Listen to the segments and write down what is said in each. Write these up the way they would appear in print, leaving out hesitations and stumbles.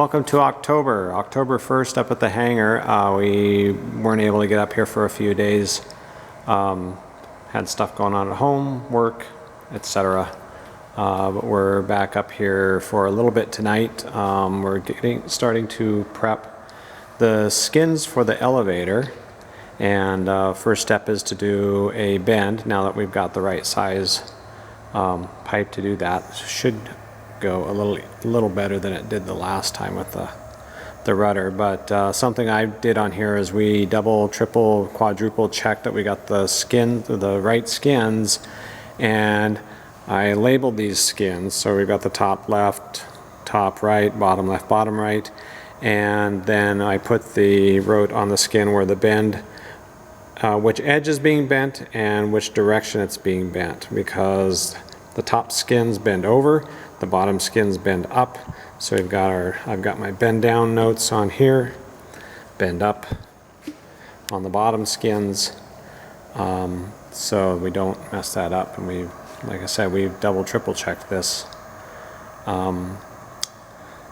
Welcome to October. October 1st up at the hangar. We weren't able to get up here for a few days. Had stuff going on at home, work, etc. But we're back up here for a little bit tonight. We're starting to prep the skins for the elevator. And first step is to do a bend. Now that we've got the right size pipe to do that, should go a little better than it did the last time with the rudder. But something I did on here is we double, triple, quadruple checked that we got the right skins, and I labeled these skins. So we got the top left, top right, bottom left, bottom right, and then I wrote on the skin where the bend, which edge is being bent and which direction it's being bent, because the top skins bend over, the bottom skins bend up. So I've got my bend down notes on here, bend up on the bottom skins, so we don't mess that up. And like I said, we've double, triple checked this.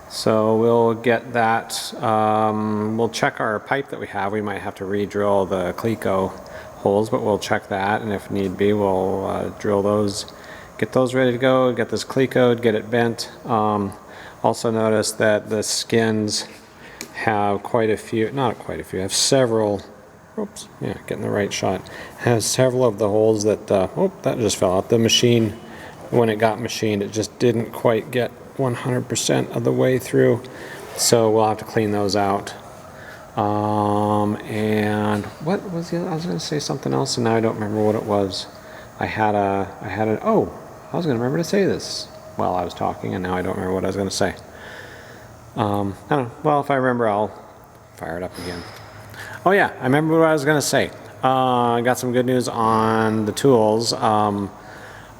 So we'll get that. We'll check our pipe that we have. We might have to re-drill the Cleco holes, but we'll check that, and if need be, we'll drill those. Get those ready to go, get this Clecoed, get it bent. Also notice that the skins have have several, oops, yeah, getting the right shot, has several of the holes that, that just fell out. The machine, when it got machined, it just didn't quite get 100% of the way through. So we'll have to clean those out. And what was the other? I was going to say something else, and now I don't remember what it was. I was going to remember to say this while I was talking, and now I don't remember what I was going to say. I don't know. Well, if I remember, I'll fire it up again. Oh yeah, I remember what I was going to say. I got some good news on the tools. I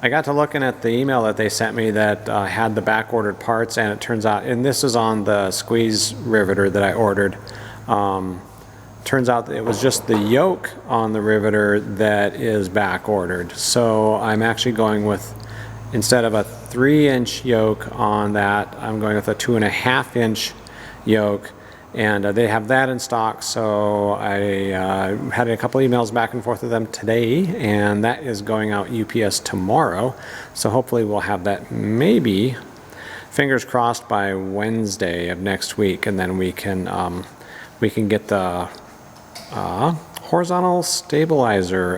got to looking at the email that they sent me that had the back-ordered parts, and it turns out, and this is on the squeeze riveter that I ordered, turns out that it was just the yoke on the riveter that is back-ordered. So I'm actually going with, instead of a 3-inch yoke on that, I'm going with a 2.5-inch yoke, and they have that in stock. So I had a couple emails back and forth with them today, and that is going out UPS tomorrow. So hopefully we'll have that, maybe, fingers crossed, by Wednesday of next week, and then we can get the horizontal stabilizer,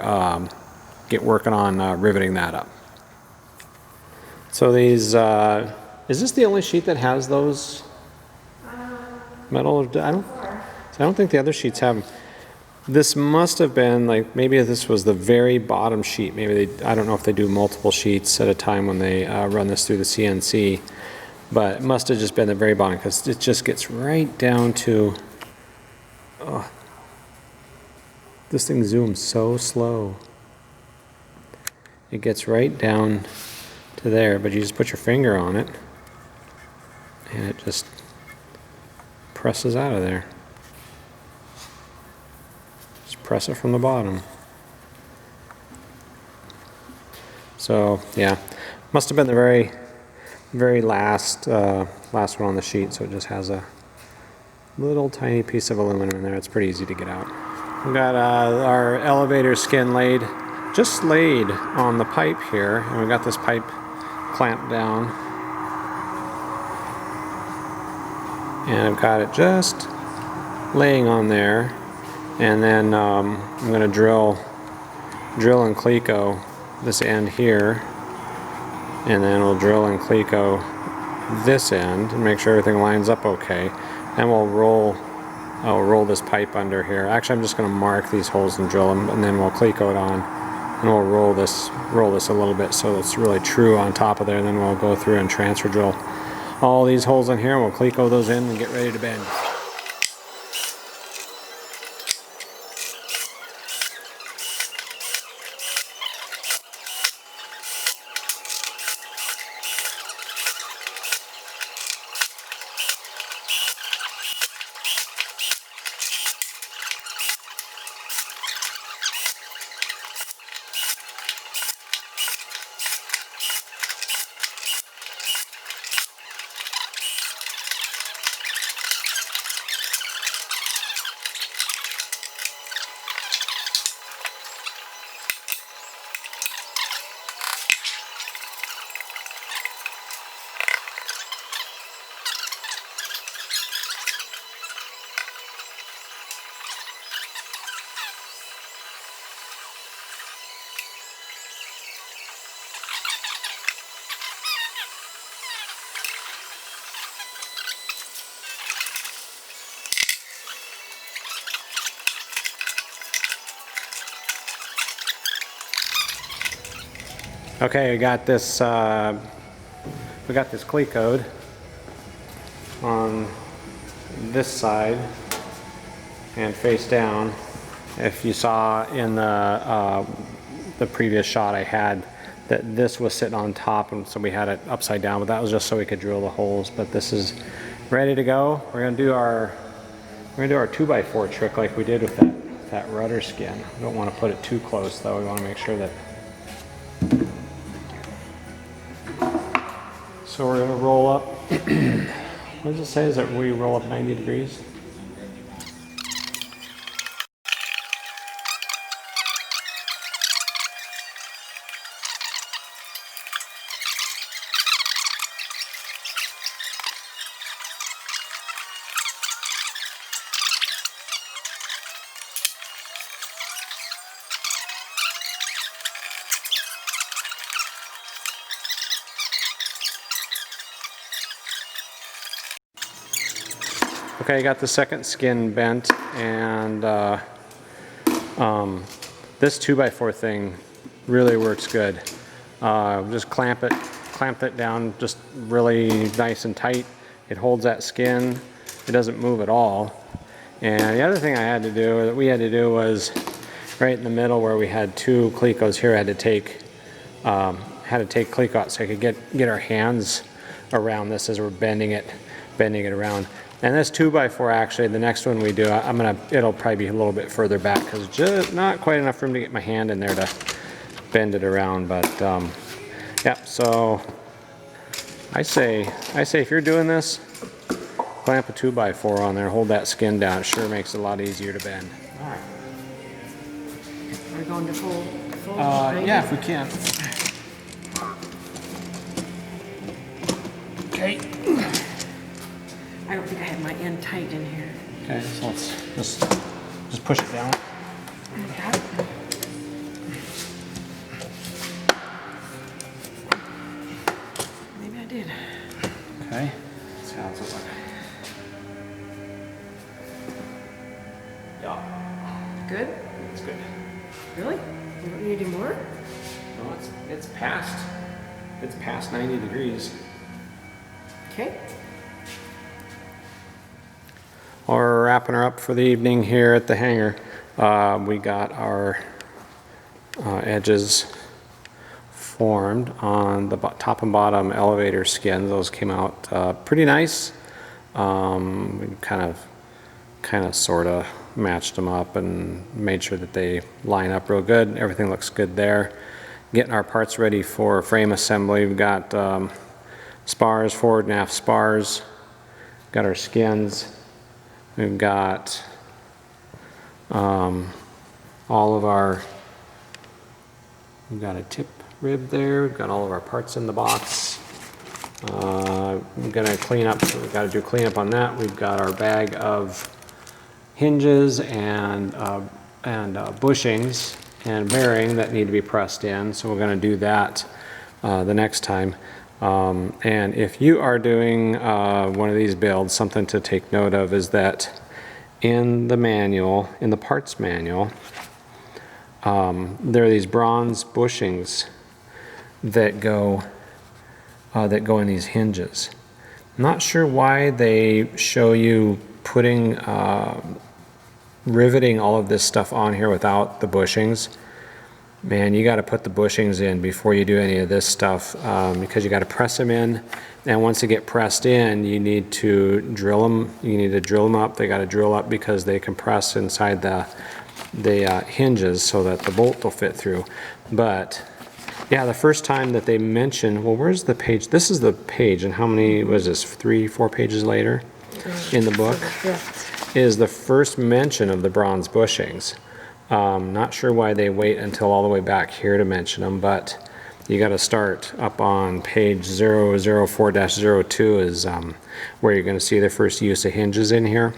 get working on riveting that up. So these, is this the only sheet that has those metal? I don't think the other sheets have. This must have been, like, maybe this was the very bottom sheet. Maybe I don't know if they do multiple sheets at a time when they run this through the CNC, but it must have just been the very bottom, because it just gets right down to, this thing zooms so slow. It gets right down to there, but you just put your finger on it and it just presses out of there. Just press it from the bottom. So yeah, must have been the very last one on the sheet, so it just has a little tiny piece of aluminum in there. It's pretty easy to get out. We've got our elevator skin just laid on the pipe here, and we've got this pipe clamped down, and I've got it just laying on there, and then I'm going to drill and Cleco this end here, and then we'll drill and Cleco this end and make sure everything lines up okay, and I'll roll this pipe under here. Actually, I'm just going to mark these holes and drill them, and then we'll Cleco it on, and we'll roll this a little bit so it's really true on top of there, and then we'll go through and transfer drill all these holes in here, and we'll Cleco those in and get ready to bend. Okay, we got this cleat on this side and face down. If you saw in the previous shot I had, that this was sitting on top, and so we had it upside down, but that was just so we could drill the holes. But this is ready to go. We're gonna do our 2x4 trick like we did with that rudder skin. We don't want to put it too close though. We want to make sure that. So we're gonna roll up. What does it say? Is that we roll up 90 degrees? Okay, I got the second skin bent, and this 2x4 thing really works good. Just clamp it down just really nice and tight. It holds that skin. It doesn't move at all. And the other thing we had to do was right in the middle where we had two clecos here. I had to take cleco out so I could get our hands around this as we're bending it around. And this 2x4, actually, the next one we do, it'll probably be a little bit further back because just not quite enough room to get my hand in there to bend it around. But yeah, so I say if you're doing this, clamp a 2x4 on there, hold that skin down. It sure makes it a lot easier to bend. All right. Are we going to full yeah, if we can. Okay. I don't think I have my end tight in here. Okay, so let's just push it down. Got it. Maybe I did. Okay. Let's see how it's looking. Yeah. Good? It's good. Really? You don't need any more? No, it's past 90 degrees. Okay. We're wrapping her up for the evening here at the hangar. We got our edges formed on the top and bottom elevator skins. Those came out pretty nice. We kind of sort of matched them up and made sure that they line up real good. Everything looks good there. Getting our parts ready for frame assembly. We've got spars, forward and aft spars. Got our skins. We've got we've got a tip rib there. We've got all of our parts in the box. We're gonna clean up, so we've got to do cleanup on that. We've got our bag of hinges and bushings and bearing that need to be pressed in. So we're gonna do that the next time. And if you are doing one of these builds, something to take note of is that in the manual, in the parts manual, there are these bronze bushings that go in these hinges. I'm not sure why they show you putting riveting all of this stuff on here without the bushings. Man, you got to put the bushings in before you do any of this stuff because you got to press them in, and once they get pressed in, you need to drill them. You need to drill them up. They got to drill up because they compress inside the hinges so that the bolt will fit through. But yeah, the first time that they mention, well, where's the page? This is the page, and how many was this? 3-4 pages later in the book is the first mention of the bronze bushings. Not sure why they wait until all the way back here to mention them, but you got to start up on page 004-02 is where you're going to see the first use of hinges in here.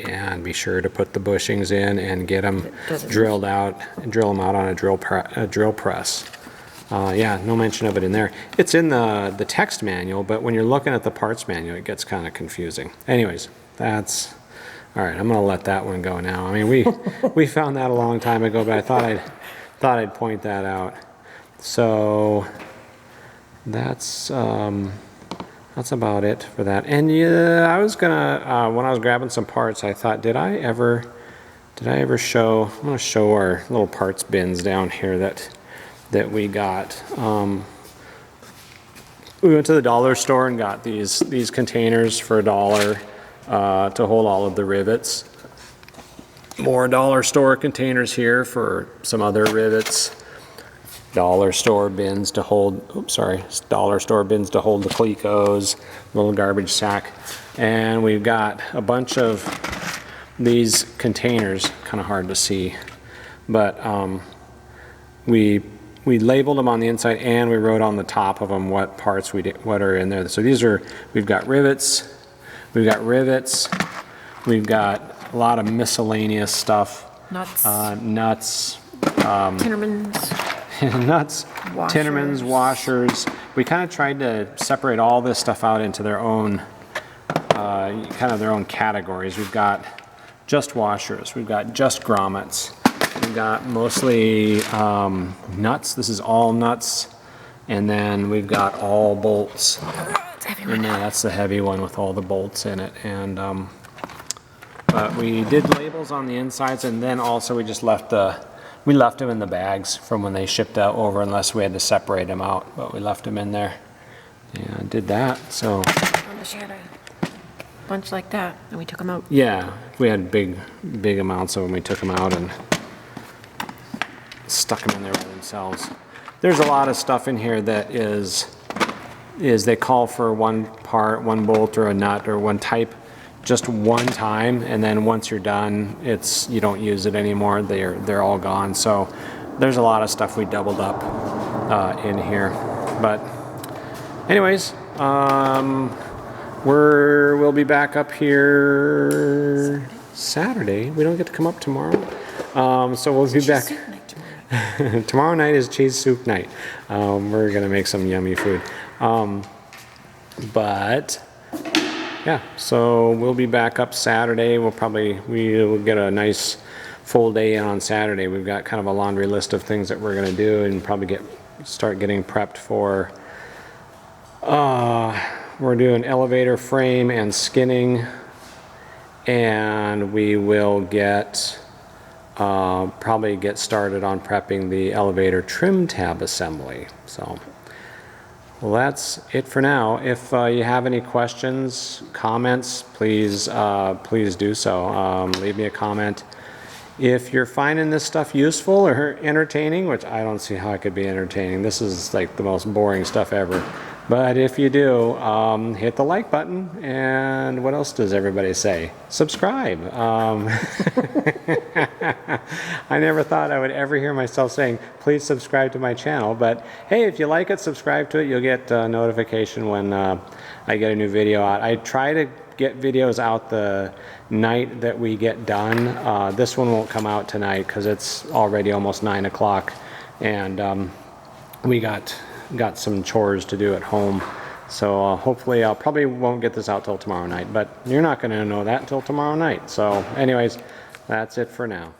And be sure to put the bushings in and get them drilled out, drill them out on a drill press. Yeah, no mention of it in there. It's in the text manual, but when you're looking at the parts manual, it gets kind of confusing. Anyways, that's all right. I'm gonna let that one go now. I mean, we found that a long time ago, but I thought I'd point that out. So that's about it for that. And yeah, I was gonna, when I was grabbing some parts, I thought, did I ever show, I'm gonna show our little parts bins down here that we got. We went to the dollar store and got these containers for $1 to hold all of the rivets. More dollar store containers here for some other rivets. Dollar store bins to hold, dollar store bins to hold the Clecos, little garbage sack. And we've got a bunch of these containers, kind of hard to see, but we labeled them on the inside and we wrote on the top of them what parts what are in there. So these are, we've got rivets, we've got a lot of miscellaneous stuff. Nuts. Nuts. Tinnermans. Nuts, Washers. Tinnermans, washers. We kind of tried to separate all this stuff out into their own, kind of their own categories. We've got just washers, we've got just grommets, we've got mostly nuts. This is all nuts, and then we've got all bolts. And then that's the heavy one with all the bolts in it. And but we did labels on the insides, and then also we just left them in the bags from when they shipped out over, unless we had to separate them out. But we left them in there and did that. So Unless you had a bunch like that, and we took them out. yeah, we had big amounts of them. We took them out and stuck them in there by themselves. There's a lot of stuff in here that is they call for one part, one bolt or a nut or one type just one time, and then once you're done, you don't use it anymore. They're all gone. So there's a lot of stuff we doubled up in here. But anyways, we'll be back up here Saturday. We don't get to come up tomorrow, so we'll be back. Tomorrow night is cheese soup night. We're gonna make some yummy food. But yeah, so we'll be back up Saturday. We'll get a nice full day in on Saturday. We've got kind of a laundry list of things that we're gonna do, and probably start getting prepped for. We're doing elevator frame and skinning, and we will probably get started on prepping the elevator trim tab assembly. So. Well, that's it for now. If you have any questions, comments, please do so. Leave me a comment. If you're finding this stuff useful or entertaining, which I don't see how it could be entertaining. This is like the most boring stuff ever. But if you do, hit the like button. And what else does everybody say? Subscribe. I never thought I would ever hear myself saying, please subscribe to my channel. But hey, if you like it, subscribe to it. You'll get a notification when I get a new video out. I try to get videos out the night that we get done. This one won't come out tonight because it's already almost 9 o'clock. And we got some chores to do at home. So hopefully I'll probably won't get this out till tomorrow night. But you're not going to know that until tomorrow night. So anyways, that's it for now.